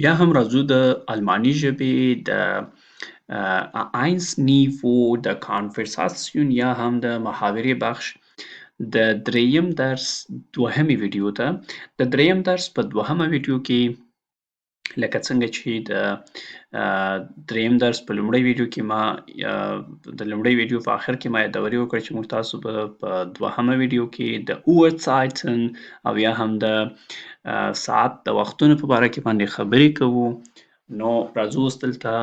بیا هم راځو د الماني ژبې د اينس نیفو د کانفرساسیون یا هم د محاورې بخش د دریم درس دوهمې ویډیو ته. د دریم درس په دوهمه ویډیو کې لکه څنګه چې د دریم درس په لومړۍ ویډیو کې ما د لومړۍ ویډیو په آخر کې ما یادوري وکړه چې موږ تاسو به په دوهمه ویډیو کې د Uhrzeiten او یا هم د ساعت د وختونو په باره کې باندې خبرې کوو. نو راځو اوس دلته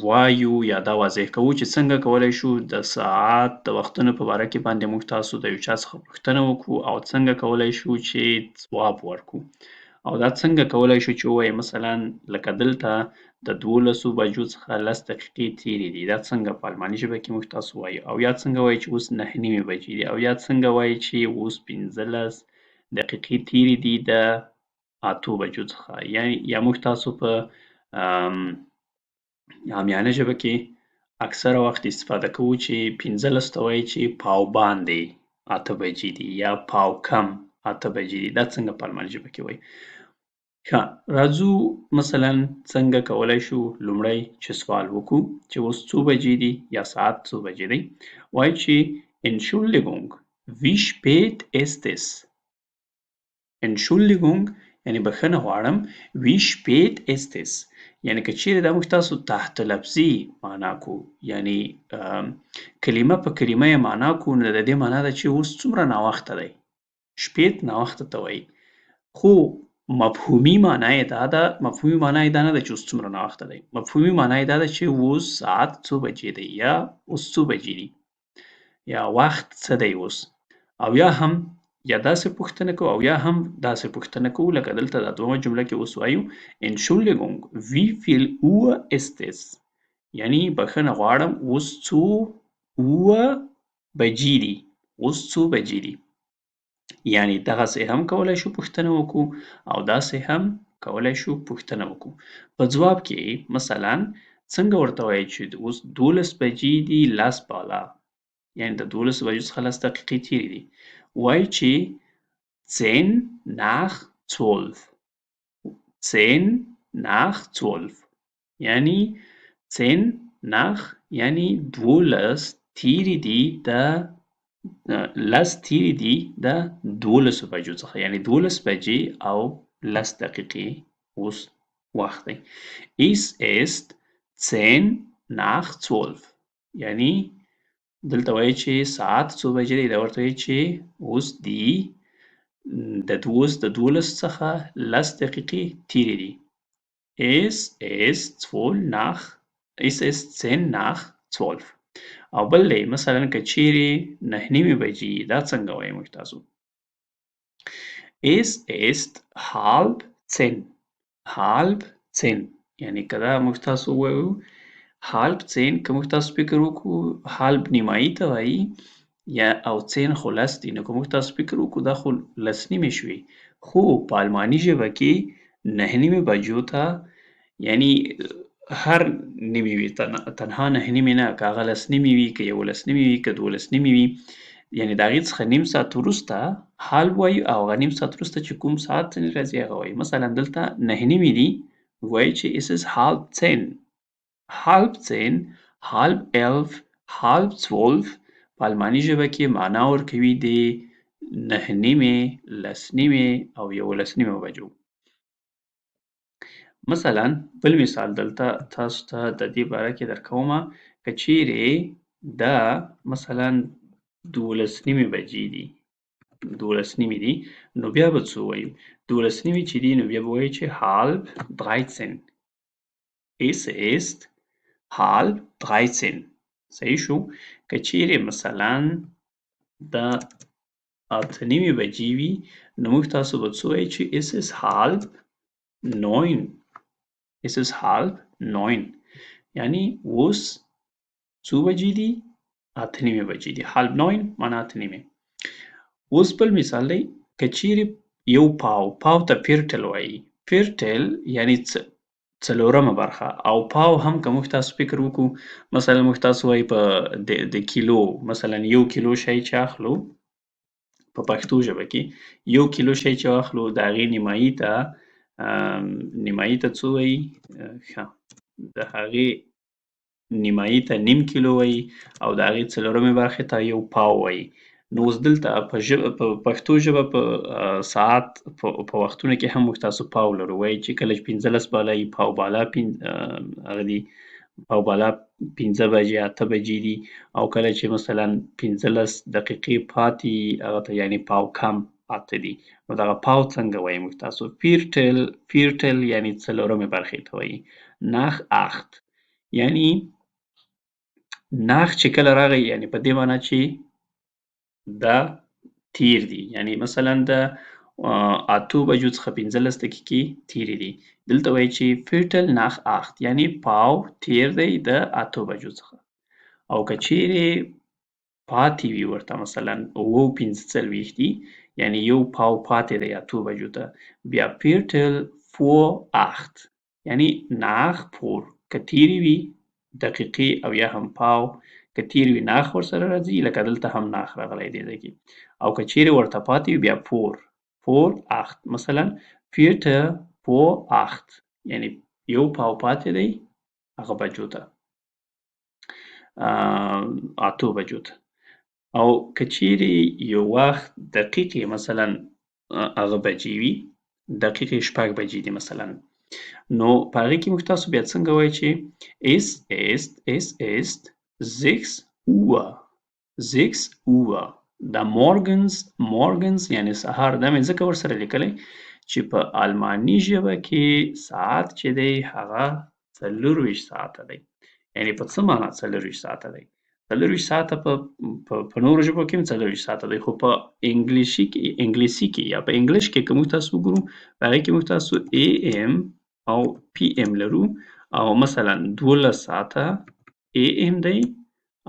وایو یا دا واضح کوو چې څنګه کولی شو د ساعت د وختونو په باره کې باندې موږ تاسو د یو چا څخه پوښتنه وکړو او څنګه کولی شو چې ځواب ورکړو. او دا څنګه کولی شو چې ووایو مثلا لکه دلته د 12 بجو څخه 10 دقیقې تیرې دي. دا څنګه په الماني ژبه کې موږ تاسو وایو. او یا څنګه وایو چې اوس 9 نیمې بجې دي. او یا څنګه وایو چې اوس 15 دقیقې تیرې دي د 8 بجو څخه. یا موږ تاسو په عامیانه ژبه کې اکثره وخت استفاده کوو چې 15 ته وایي چې پاو باندې 8 بجې دي یا پاو کم 8 بجې دي. دا څنګه په الماني ژبه کې وایي. ښه راځو مثلا څنګه کولی شو لومړی چې سوال وکړو چې اوس څو بجې دي یا ساعت څو بجې دی. وایي چې Entschuldigung, wie spät ist es? Entschuldigung یعنی بخښنه غواړم. Wie spät ist es؟ یعنی که چیرې دا موږ تاسو تحت لفظي معنا کو یعنی کلمه په کلمه یې معنا کو نو د دې معنا ده چې اوس څومره ناوخته دی. شپېت ناوخته ته وایي. خو مفهومي معنا یې دا ده نه ده چې اوس څومره ناوخته دی. مفهومي معنا یې دا ده چې اوس ساعت څو بجې دی یا اوس څو بجې دي یا وخت څه دی اوس. او یا هم یا داسې پوښتنه کوو او یا هم داسې پوښتنه کوو لکه دلته دا دومه جمله کې اوس وایو Entschuldigung, wie viel Uhr ist es؟ یعنی بخښنه غواړم اوس څو بجې دي. اوس څو بجې دي. یعنی دغسې هم کولی شو پوښتنه وکړو او داسې هم کولی شو پوښتنه وکړو. په ځواب کې مثلا څنګه ورته وایو چې اوس 12 بجې دي 10 بالا. یعنی د 12 بجو څخه 10 دقیقې تیرې دي. وایي چې 10 nach 12. 10 nach 12 یعنی 10 nach یعنی 12 تیرې دي د 10 تیرې دي د 12 بجو څخه. یعنی 12 بجې او 10 دقیقې اوس وخت دی. Es ist 10 nach 12 یعنی دلته وایي چې ساعت څو بجې دی. دا ورته وایي چې اوس دي د 12 څخه 10 دقیقې تیرې دي. Es ist 10 nach 12. او بل دی مثلا که چیرې 9 نیمې بجې دا څنګه وایو موږ تاسو. Es ist halb 10. halb 10 یعنی که دا موږ تاسو ووایو halb 10 که موږ تاسو فکر وکړو halb نیمایي ته وایي یا او 10 خو 10 دي. نو که موږ تاسو فکر وکړو دا خو 10 نیمې شوې. خو په الماني ژبه کې 9 نیمې بجو ته یعنی هر نیمې وي تنها 9 نیمې نه که هغه 10 نیمې وي که 11 نیمې وي که 12 نیمې وي یعنی د هغې څخه نیم ساعت وروسته halb وایو او هغه نیم ساعت وروسته چې کوم ساعت ځینې راځي هغه وایو. مثلا دلته 9 نیمې دي وایي چې es ist halb 10. halb 10 halb 11 halb 12 په الماني ژبه کې معنا ورکوي د 9 نیمې 10 نیمې او 11 نیمو بجو. مثلا بل مثال دلته تاسو ته د دې باره کې درکومه که چیرې دا مثلا 12 نیمې بجې دي 12 نیمې دي نو بیا به څه ووایو. 12 نیمې چې دي نو بیا به وایو چې halb 13. Es ist halb 13. صحیح شو. که چیرې مثلا دا 8 نیمې بجې وي نو موږ تاسو به څه وایو چې es ist halb 9. es ist halb 9 یعنی اوس څو بجې دي 8 نیمې بجې دي. halb 9 معنا 8 نیمې. اوس بل مثال دی که چیرې یو پاو ته پیرټل وایي. پیرټل یعنی څلورمه برخه او پاو هم که موږ تاسو فکر وکړو مثلا موږ تاسو وایي په د کیلو مثلا 1 کیلو شی چې اخلو په پښتو ژبه کې 1 کیلو شی چې واخلو د هغې نیمایي ته نیمایي ته څه وایي؟ ښه، د هغې نیمایي ته نیم کیلو وایي او د هغې څلورمې برخې ته یو پاو وایي. نو اوس دلته په پښتو ژبه په ساعت په وختونو کې هم موږ تاسو پاو لرو. وایي چې کله چې 15 بالا وي پاو بالا هغه دي پاو بالا 15 بجې 8 بجې دي، او کله چې مثلا 15 دقیقې پاتې هغه ته یعنې پاو کم 8 دي. نو دغه پاو څنګه وایي موږ تاسو؟ فیرټل یعنې څلورمې برخې ته وایي. nach 8 یعنې ناخ چې کله راغی یعنې په دې معنی چې دا تیر دي، یعنې مثلا د 8 بجو څخه 15 دقیقې تیرې دي. دلته وایي چې فیرټل nach 8 یعنې پاو تیر دی د 8 بجو څخه. او که چیرې پاتې وي ورته مثلا 9:45 دي یعنې یو پاو پاتې دی 8 بجو ته، بیا فیرټل vor 8 یعنې nach vor. که تیرې وي دقیقې او یا هم پاو، که تیر وي nach ورسره راځي، لکه دلته هم nach راغلی دی دې کې. او که چیرې ورته پاتې وي بیا vor 8 مثلا vierte vor 8 یعنې یو پاو پاتې دی هغه بجو ته 8 بجو ته. او که چیرې یو وخت دقیقې مثلا هغه بجې وي، دقیقې 6 بجې دي مثلا، نو په هغې کې موږ تاسو بیا څنګه وایو چې es ist 6 Uhr 6 Uhr. دا morgens یعنې سهار دا مې ځکه ورسره لیکلی چې په آلماني ژبه کې ساعت چې دی هغه 24 ساعته دی. یعنې په څه معنا 24 ساعته دی؟ 24 ساعته په نورو ژبو کې هم 24 ساعته دی، خو په انګلیسي کې یا په انګلیش کې که موږ تاسو وګورو په هغې کې موږ تاسو AM او PM لرو، او مثلا 12 ساعته AM دی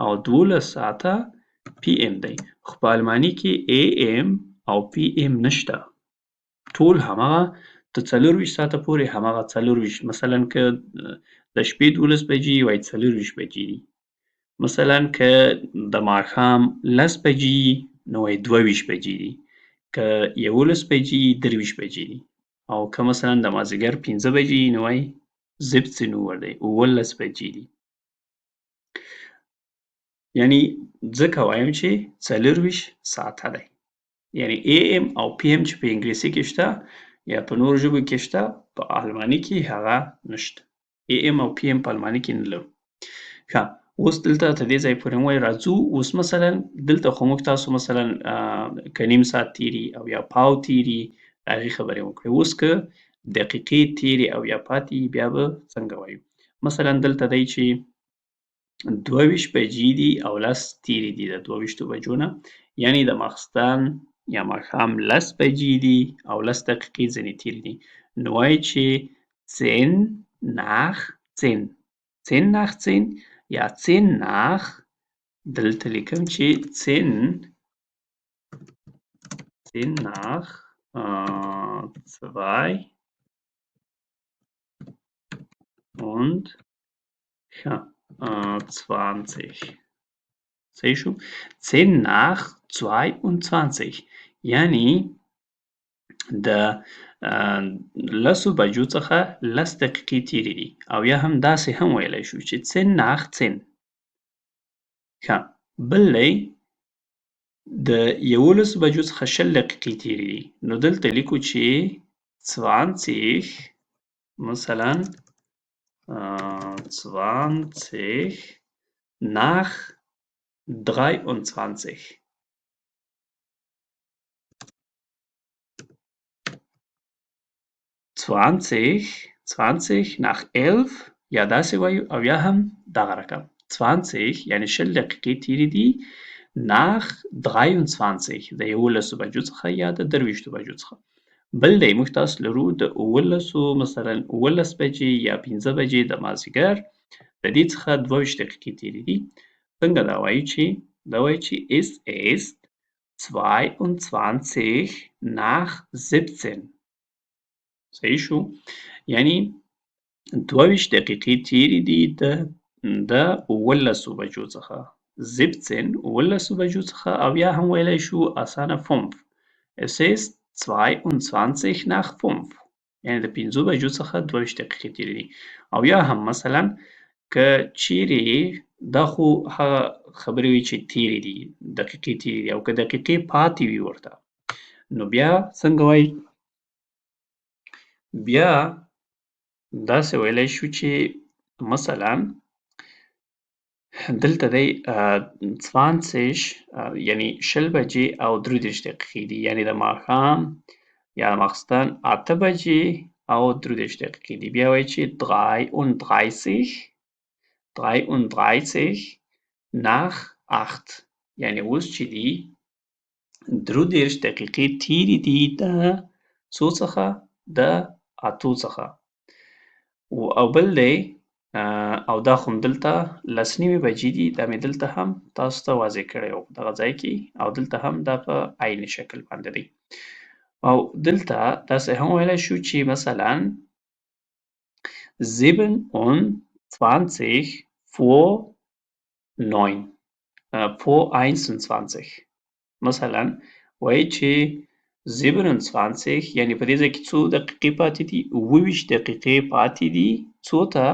او 12 ساعته PM دی. خو په آلماني کې AM او PM نشته، ټول هماغه تر 24 ساعته پورې هماغه 24. مثلا که د شپې 12 بجې وایي 24 بجې دي، مثلا که د ماښام 10 بجې نو وایي 22 بجې دي، که 11 بجې 23 بجې دي، او که مثلا د مازدیګر 15 بجې نو وایي 17 Uhr دی 19 بجې دي. یعنې ځکه وایم چې 24 ساعته دی. یعنې AM او PM چې په انګلیسي کې شته یا په نورو ژبو کې شته، په آلماني کې هغه نشته. AM او PM په آلماني کې نه لرو. ښه، اوس دلته تر دې ځایه پورې وایو راځو اوس مثلا دلته خو موږ تاسو مثلا که نیم ساعت تیري او یا پاو تیري د هغې خبرې وکړې. اوس که دقیقې تیري او یا پاتې بیا به څنګه وایو؟ مثلا دلته دی چې 22 بجې دي او 10 تیرې دي د 22 بجو نه، یعنې د ماخستن یا ماښام 10 بجې دي او 10 دقیقې ځینې تیرې دي. نو وایي چې 10 nach 10 10 nach 10 یا 10 nach، دلته لیکم چې 10 nach 2 und 20. صحیح شو؟ 10 nach 22 یعنې د 10 بجو څخه 10 دقیقې تیرې دي، او یا هم داسې هم ویلی شو چې 10 nach 10. ښه، بل دی د 11 بجو څخه 20 دقیقې تیرې دي، نو دلته لیکو چې 20 مثلا 20 nach 23. 20 nach 11 یا داسې وایو، او یا هم دغه رقم 20 یعنې 20 دقیقې تیرې دي nach 23 د 11 بجو څخه یا د 23 بجو څخه. بل دی موږ تاسو لرو د 19 مثلا 19 بجې یا 15 بجې د مازدیګر د دې څخه 22 دقیقې تیرې دي. څنګه دا وایو چې es ist 22 nach 17. صحیح شو؟ یعنې 22 دقیقې تیرې دي د 19 بجو څخه 19 بجو څخه، او یا هم ویلی شو اسانه 5. Es ist 22 nach 5. یعنې د 5 بجو څخه 22 دقیقې تېرې دي. او یا هم مثلاً که چیرې دا خو هغه خبرې وي چې تېرې دي، دقیقې تېرې دي او که دقیقې پاتې وي ورته، نو بیا څنګه وایي؟ بیا داسې ویلی شو چې مثلاً دلته دی 20 یعنې 20 بجې او 33 دقیقې دي، یعنې د ماښام یا ماخستن 8 بجې او 33 دقیقې دي. بیا وایي چې 33 nach 8 یعنې اوس چې دي 33 دقیقې تېرې دي د څو څخه؟ د 8 څخه. او بل دی او دا خو همدلته 19 بجې دي، دا مې دلته هم تاسو ته واضح کړی و په دغه ځای کې، او دلته هم دا په عیني شکل باندې دی. او دلته داسې هم ویلی شو چې مثلاً 27 vor 9 vor 21 مثلاً وایي چې 27 یعنې په دې ځای کې څو دقیقې پاتې دي؟ 28 دقیقې پاتې دي څو ته؟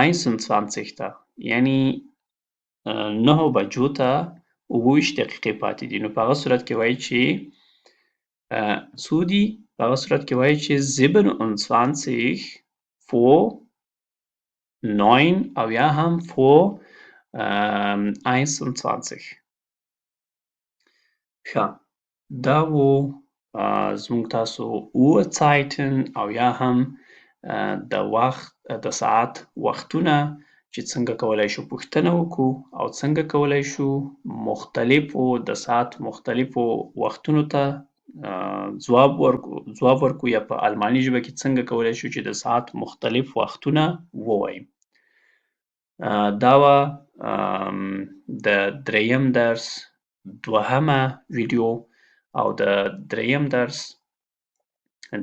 21 ته، یعنې 9 بجو ته 28 دقیقې پاتې دي. نو په هغه صورت کې وایي چې څو دي؟ په هغه صورت کې وایي چې 27 vor 9 او یا هم vor 21. ښه، دا و زموږ تاسو اووه Zeiten او یا هم د وخت د ساعت وختونه چې څنګه کولی شو پوښتنه وکړو او څنګه کولی شو مختلفو د ساعت مختلفو وختونو ته ځواب ورکړو یا په الماني ژبه کې څنګه کولی شو چې د ساعت مختلف وختونه ووایو. دا وه د دریم درس دوهمه ویډیو او د دریم درس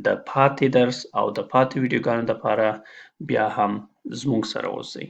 د پاتې درس او د پاتې ویډیوګانو دپاره بیا هم زموږ سره اوسئ.